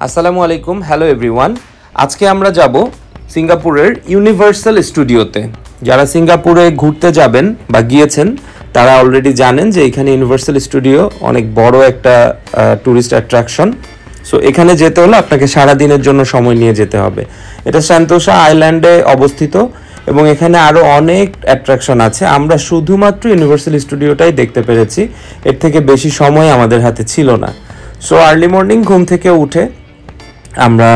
আসসালামু আলাইকুম, hello everyone. আজকে আমরা যাব সিঙ্গাপুরের ইউনিভার্সাল স্টুডিওতে। যারা সিঙ্গাপুরে ঘুরতে যাবেন বা গিয়েছেন তারা অলরেডি জানেন যে এখানে ইউনিভার্সাল স্টুডিও অনেক বড় একটা ট্যুরিস্ট অ্যাট্রাকশন। সো এখানে যেতে হলে আপনাকে সারাদিনের জন্য সময় নিয়ে যেতে হবে। এটা সেন্তোসা আইল্যান্ডে অবস্থিত এবং এখানে আরও অনেক অ্যাট্রাকশন আছে। আমরা শুধুমাত্র ইউনিভার্সাল স্টুডিওটাই দেখতে পেরেছি, এর থেকে বেশি সময় আমাদের হাতে ছিল না। সো আর্লি মর্নিং ঘুম থেকে উঠে আমরা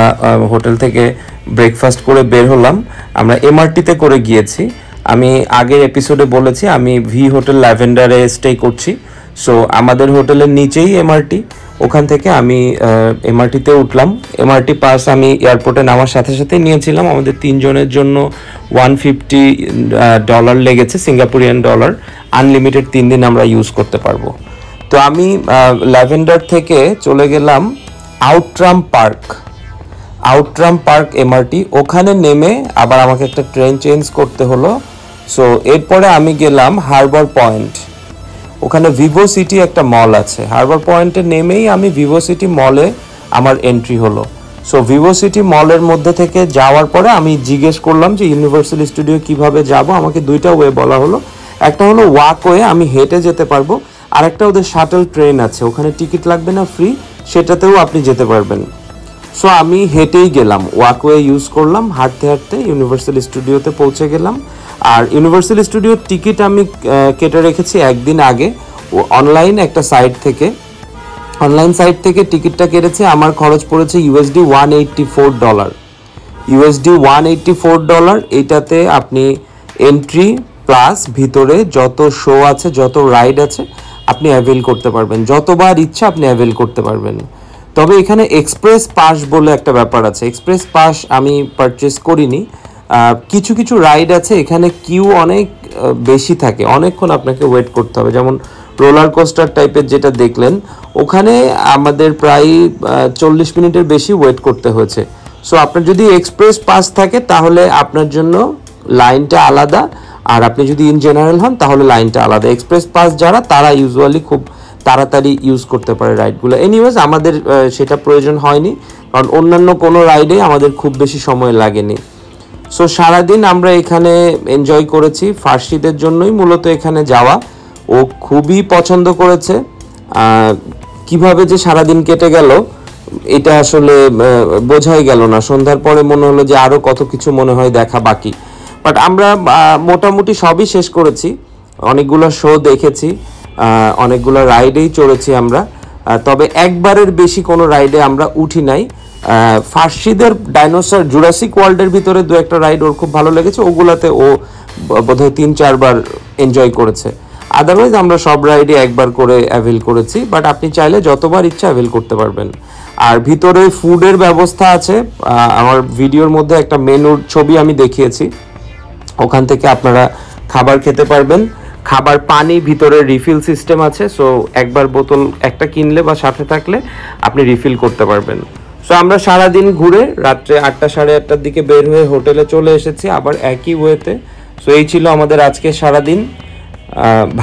হোটেল থেকে ব্রেকফাস্ট করে বের হলাম। আমরা এমআরটিতে করে গিয়েছি। আমি আগের এপিসোডে বলেছি আমি ভি হোটেল ল্যাভেন্ডারে স্টে করছি। সো আমাদের হোটেলের নিচেই এমআরটি, ওখান থেকে আমি এমআরটিতে উঠলাম। এমআরটি পাস আমি এয়ারপোর্টে নামার সাথে সাথে নিয়েছিলাম। আমাদের 3 জনের জন্য $150 লেগেছে, সিঙ্গাপুরিয়ান ডলার। আনলিমিটেড 3 দিন আমরা ইউজ করতে পারবো। তো আমি ল্যাভেন্ডার থেকে চলে গেলাম আউটরাম পার্ক এমআরটি। ওখানে নেমে আবার আমাকে একটা ট্রেন চেঞ্জ করতে হলো। সো এরপরে আমি গেলাম হারবার পয়েন্ট। ওখানে ভিভো সিটি একটা মল আছে। হারবার পয়েন্টে নেমেই আমি ভিভো সিটি মলে আমার এন্ট্রি হলো। সো ভিভো সিটি মলের মধ্যে থেকে যাওয়ার পরে আমি জিজ্ঞেস করলাম যে ইউনিভার্সাল স্টুডিও কিভাবে যাব। আমাকে 2টা ওয়ে বলা হলো। একটা হলো ওয়াকওয়ে, আমি হেঁটে যেতে পারবো, আর একটা ওদের শাটল ট্রেন আছে, ওখানে টিকিট লাগবে না, ফ্রি, সেটাতেও আপনি যেতে পারবেন। সো আমি হেঁটেই গেলাম, ওয়াকওয়ে ইউজ করলাম, হাঁটতে হাঁটতে ইউনিভার্সাল স্টুডিওতে পৌঁছে গেলাম। আর ইউনিভার্সাল স্টুডিওর টিকিট আমি কেটে রেখেছি একদিন আগে অনলাইন একটা সাইট থেকে। অনলাইন সাইট থেকে টিকিটটা কেটেছে, আমার খরচ পড়েছে $184। এইটাতে আপনি এন্ট্রি প্লাস ভিতরে যত শো আছে, যত রাইড আছে আপনি অ্যাভেল করতে পারবেন, যতবার ইচ্ছা আপনি অ্যাভেল করতে পারবেন। তবে এখানে এক্সপ্রেস পাস বলে একটা ব্যাপার আছে। এক্সপ্রেস পাস আমি পারচেস করিনি। কিছু কিছু রাইড আছে এখানে কিউ অনেক বেশি থাকে, অনেকক্ষণ আপনাকে ওয়েট করতে হবে। যেমন রোলার কোস্টার টাইপের যেটা দেখলেন, ওখানে আমাদের প্রায় 40 মিনিটের বেশি ওয়েট করতে হয়েছে। সো আপনার যদি এক্সপ্রেস পাস থাকে তাহলে আপনার জন্য লাইনটা আলাদা, আর আপনি যদি ইন জেনারেল হন তাহলে লাইনটা আলাদা। এক্সপ্রেস পাস যারা, তারা ইউজুয়ালি খুব তাড়াতাড়ি ইউজ করতে পারে রাইডগুলো। এনিওয়েজ আমাদের সেটা প্রয়োজন হয়নি, কারণ অন্যান্য কোনো রাইডে আমাদের খুব বেশি সময় লাগেনি। সো সারাদিন আমরা এখানে এনজয় করেছি। ফার্সিদের জন্যই মূলত এখানে যাওয়া। ও খুবই পছন্দ করেছে। কিভাবে যে সারাদিন কেটে গেল এটা আসলে বোঝাই গেল না। সন্ধ্যার পরে মনে হলো যে আরও কত কিছু মনে হয় দেখা বাকি। বাট আমরা মোটামুটি সবই শেষ করেছি। অনেকগুলো শো দেখেছি, অনেকগুলো রাইডেই চড়েছি আমরা। তবে একবারের বেশি কোনো রাইডে আমরা উঠি নাই। ফার্সিদের ডাইনোসর জুরাসিক ওয়ার্ল্ডের ভিতরে 2-একটা রাইড ওর খুব ভালো লেগেছে, ওগুলাতে ও বোধহয় 3-4 বার এনজয় করেছে। আদারওয়াইজ আমরা সব রাইডে একবার করে অ্যাভেল করেছি। বাট আপনি চাইলে যতবার ইচ্ছা অ্যাভেল করতে পারবেন। আর ভিতরে ফুডের ব্যবস্থা আছে। আমার ভিডিওর মধ্যে একটা মেনুর ছবি আমি দেখিয়েছি, ওখান থেকে আপনারা খাবার খেতে পারবেন। খাবার, পানি, ভিতরে রিফিল সিস্টেম আছে। সো একবার বোতল একটা কিনলে বা সাথে থাকলে আপনি রিফিল করতে পারবেন। সো আমরা সারাদিন ঘুরে রাত্রে 8টা সাড়ে 8টার দিকে বের হয়ে হোটেলে চলে এসেছি আবার একই ওয়েতে। সো এই ছিল আমাদের আজকে সারাদিন।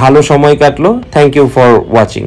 ভালো সময় কাটলো। Thank you for watching.